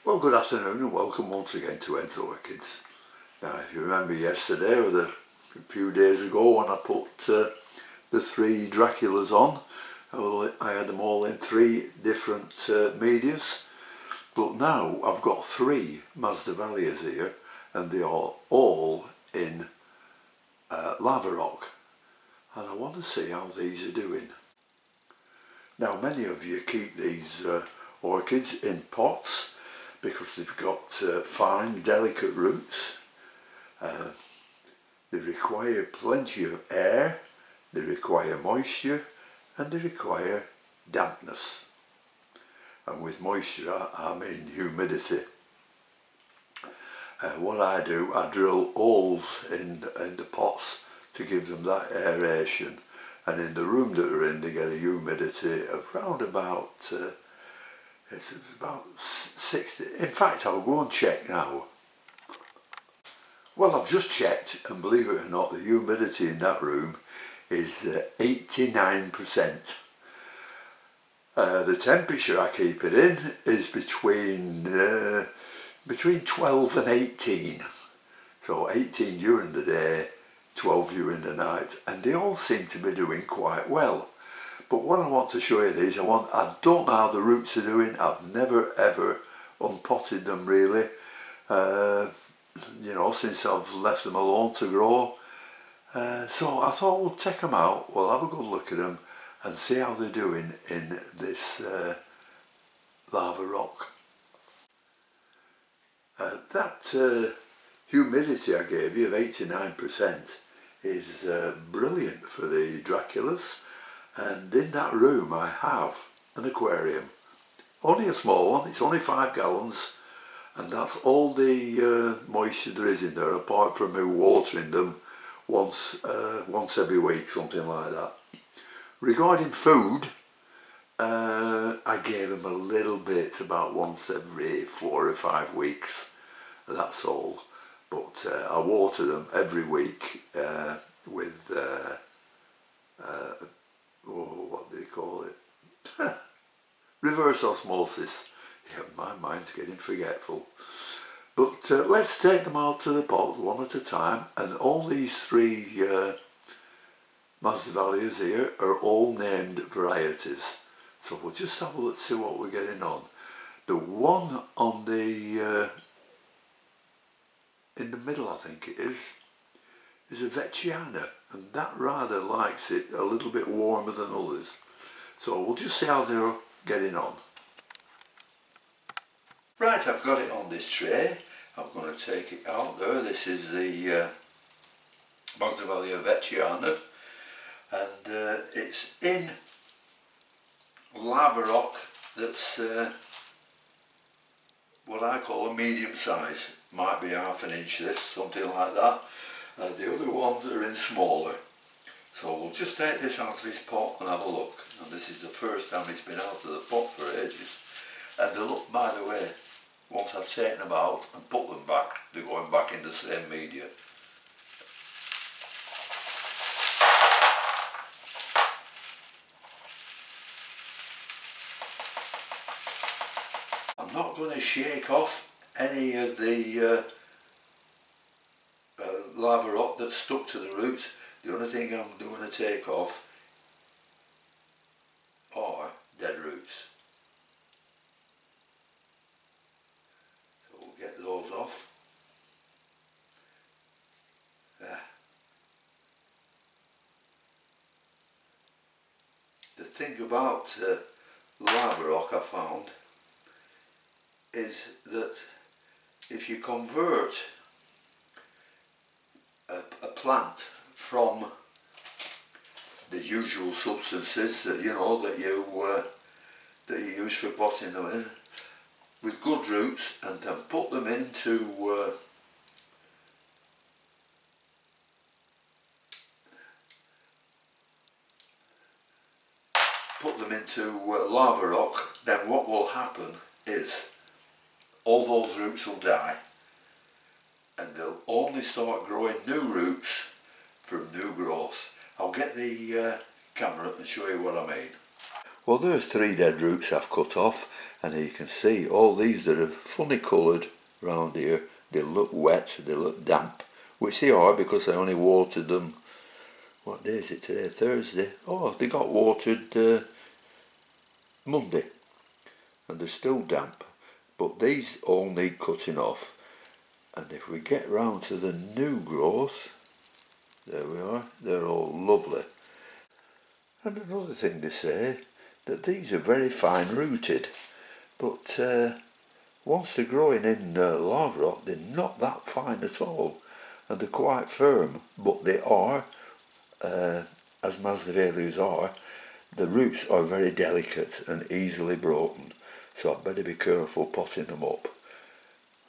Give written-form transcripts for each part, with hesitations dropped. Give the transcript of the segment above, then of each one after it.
Well, good afternoon and welcome once again to Ed's Orchids. Now, if you remember yesterday or a few days ago when I put the three Draculas on, I had them all in three different medias, but now I've got three Masdevallias here and they are all in lava rock, and I want to see how these are doing. Now, many of you keep these orchids in pots because they've got fine, delicate roots. They require plenty of air, they require moisture, and they require dampness. And with moisture I mean humidity. What I do, I drill holes in the pots to give them that aeration, and in the room that they're in they get a humidity of round about it's about 60. In fact, I'll go and check now. Well, I've just checked, and believe it or not, the humidity in that room is 89%. The temperature I keep it in is between 12 and 18. So 18 during the day, 12 during the night, and they all seem to be doing quite well. But what I want to show you is, I don't know how the roots are doing. I've never ever unpotted them really, you know, since I've left them alone to grow. So I thought we'll check them out, we'll have a good look at them and see how they're doing in this lava rock. That humidity I gave you of 89% is brilliant for the Draculas. And in that room I have an aquarium, only a small one, it's only 5 gallons, and that's all the moisture there is in there, apart from me watering them once every week, something like that. Regarding food, I gave them a little bit, about once every 4 or 5 weeks, that's all. But I water them every week with what do you call it? Reverse osmosis. Yeah, my mind's getting forgetful. But let's take them out to the pot one at a time, and all these three Masdevallias here are all named varieties. So we'll just have a look, see what we're getting on. The one on the in the middle, I think it is a Vecchiana, and that rather likes it a little bit warmer than others. So we'll just see how they're getting on. Right, I've got it on this tray. I'm going to take it out there. This is the Masdevallia Vecchiana, and it's in lava rock that's what I call a medium size. Might be half an inch this, something like that. The other ones are in smaller. So we'll just take this out of this pot and have a look. And this is the first time it's been out of the pot for ages. And they look, by the way, once I've taken them out and put them back, they're going back in the same media. I'm not going to shake off any of the lava rock that's stuck to the roots. The only thing I'm going to take off are dead roots. So we'll get those off. The thing about lava rock I found is that if you convert a plant from the usual substances that you know that you use for potting them in, with good roots, and then put them into lava rock, then what will happen is all those roots will die, and they'll only start growing new roots from new growth. I'll get the camera and show you what I mean. Well, there's 3 dead roots I've cut off, and you can see all these that are funny coloured round here. They look wet, they look damp, which they are because I only watered them. What day is it today? Thursday. Oh, they got watered Monday, and they're still damp. But these all need cutting off. And if we get round to the new growth, there we are, they're all lovely. And another thing they say, that these are very fine rooted, but once they're growing in lava rock, they're not that fine at all, and they're quite firm, but they are, as Masdevallias are, the roots are very delicate and easily broken, so I'd better be careful potting them up.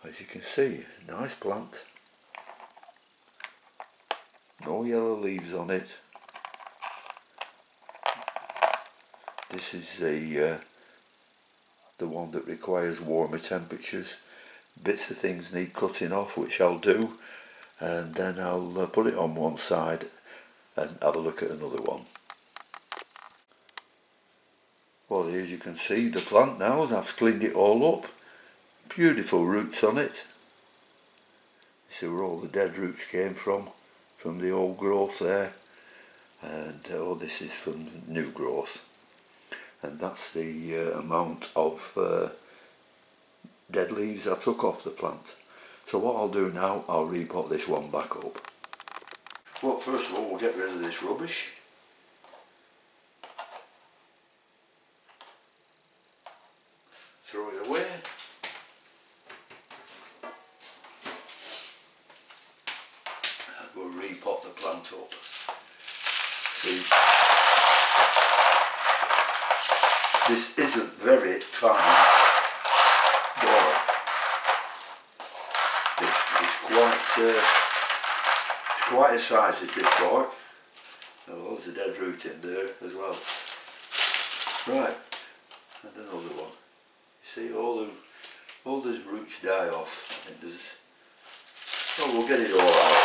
As you can see, nice plant, no yellow leaves on it. This is the one that requires warmer temperatures. Bits of things need cutting off, which I'll do, and then I'll put it on one side and have a look at another one. Well, here you can see the plant now. I've cleaned it all up. Beautiful roots on it. This is where all the dead roots came from the old growth there, and oh, this is from new growth. And that's the amount of dead leaves I took off the plant. So what I'll do now, I'll repot this one back up. Well, first of all, we'll get rid of this rubbish. Throw it away. And we'll repot the plant up. See, this isn't very fine bark. It's quite a size as this bark. Oh, there's a dead root in there as well. Right, and another one. You see, all those roots die off. I think there's. Oh, we'll get it all out.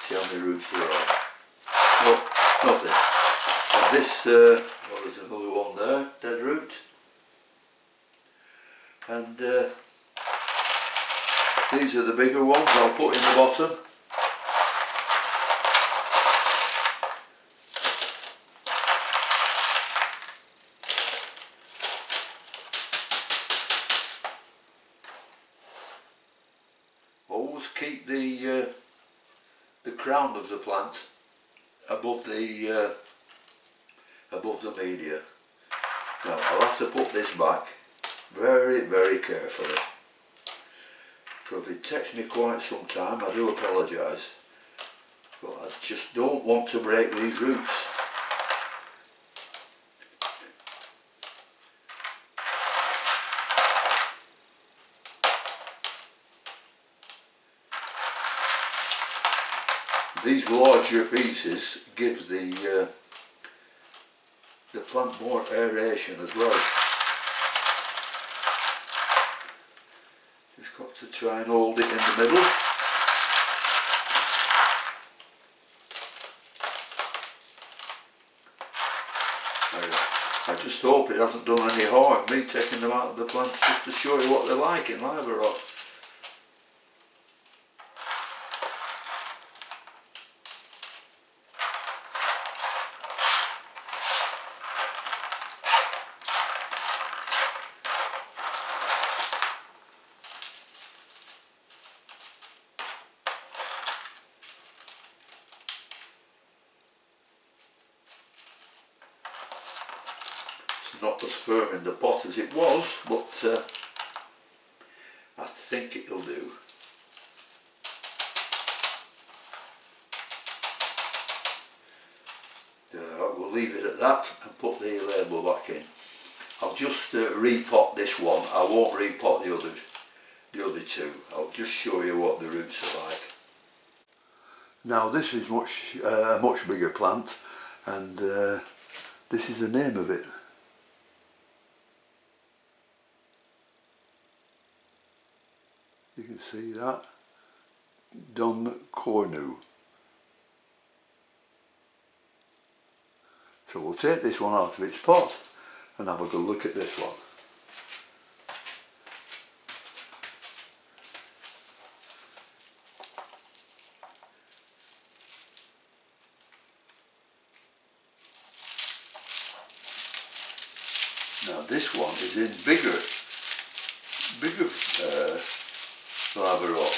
See how many roots there are. No, nothing. And this, well, there's another one there, dead root. And these are the bigger ones I'll put in the bottom. Always keep the crown of the plant above the media. Now I'll have to put this back very, very carefully. So if it takes me quite some time, I do apologise, but I just don't want to break these roots. These larger pieces gives the plant more aeration as well. Just got to try and hold it in the middle. I just hope it hasn't done any harm, me taking them out of the plant just to show you what they're like in lava rock. Not as firm in the pot as it was, but I think it'll do. We'll leave it at that and put the label back in. I'll just repot this one. I won't repot the other two. I'll just show you what the roots are like. Now this is a much bigger plant, and this is the name of it. You can see that, Don Cornu. So we'll take this one out of its pot and have a good look at this one. Now this one is in bigger lava rock.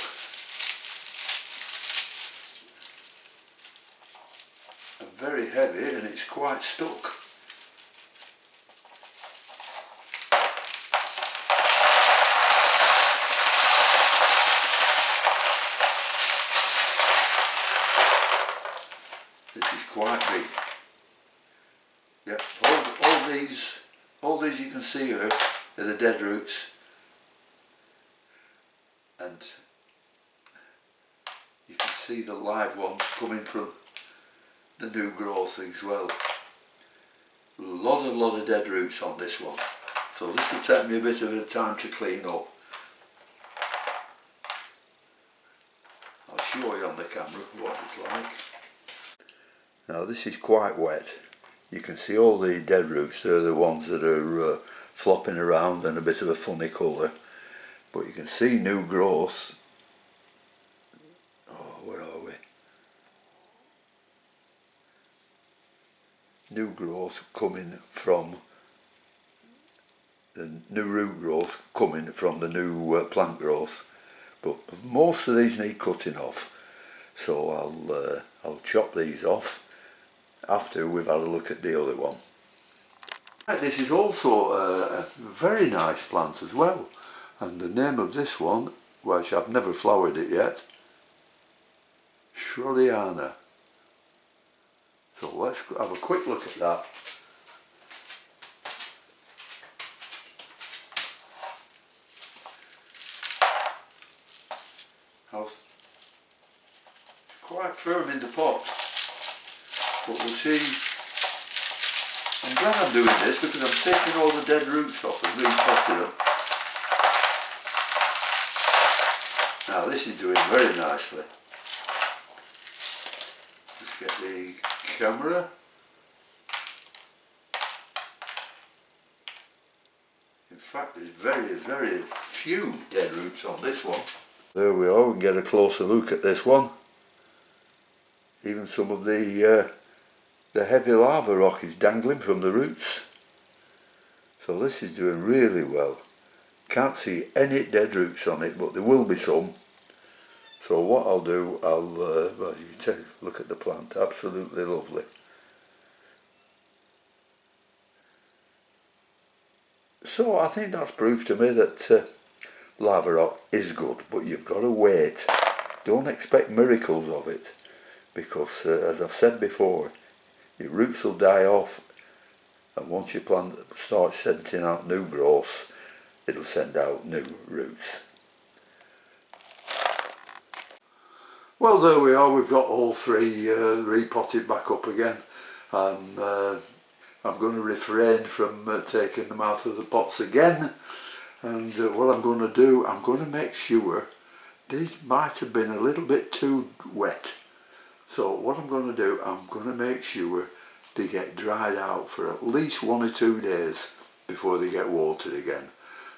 And very heavy, and it's quite stuck. This is quite big. Yep, all these you can see here are the dead roots, and you can see the live ones coming from the new growth as well. A lot of dead roots on this one, so this will take me a bit of a time to clean up. I'll show you on the camera what it's like. Now this is quite wet. You can see all the dead roots, they're the ones that are flopping around and a bit of a funny colour. But you can see new growth. Oh, where are we? New growth coming from the new root growth coming from the new plant growth. But most of these need cutting off. So I'll chop these off after we've had a look at the other one. This is also a very nice plant as well, and the name of this one, which I've never flowered it yet, Masdevallias. So let's have a quick look at that. Quite firm in the pot. But we'll see. I'm glad I'm doing this because I'm taking all the dead roots off and repotting them. Now this is doing very nicely. Just get the camera. In fact, there's very few dead roots on this one. There we are, we can get a closer look at this one. Even some of the heavy lava rock is dangling from the roots. So this is doing really well. Can't see any dead roots on it, but there will be some. So what I'll do, well, you can take a look at the plant, absolutely lovely. So I think that's proof to me that lava rock is good, but you've got to wait. Don't expect miracles of it, because as I've said before, your roots will die off, and once your plant starts sending out new growth, it'll send out new roots. Well, there we are, we've got all three repotted back up again. I'm going to refrain from taking them out of the pots again, and what I'm going to do, I'm going to make sure these might have been a little bit too wet. So what I'm going to do, I'm going to make sure they get dried out for at least 1 or 2 days before they get watered again.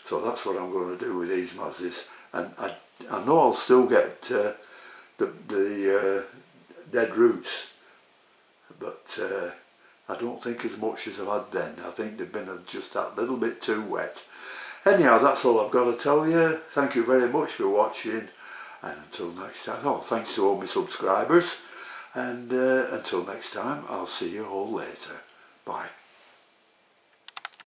So that's what I'm going to do with these mazzies. And I know I'll still get the dead roots, but I don't think as much as I've had then. I think they've been just that little bit too wet. Anyhow, that's all I've got to tell you. Thank you very much for watching, and until next time, thanks to all my subscribers. And until next time, I'll see you all later. Bye.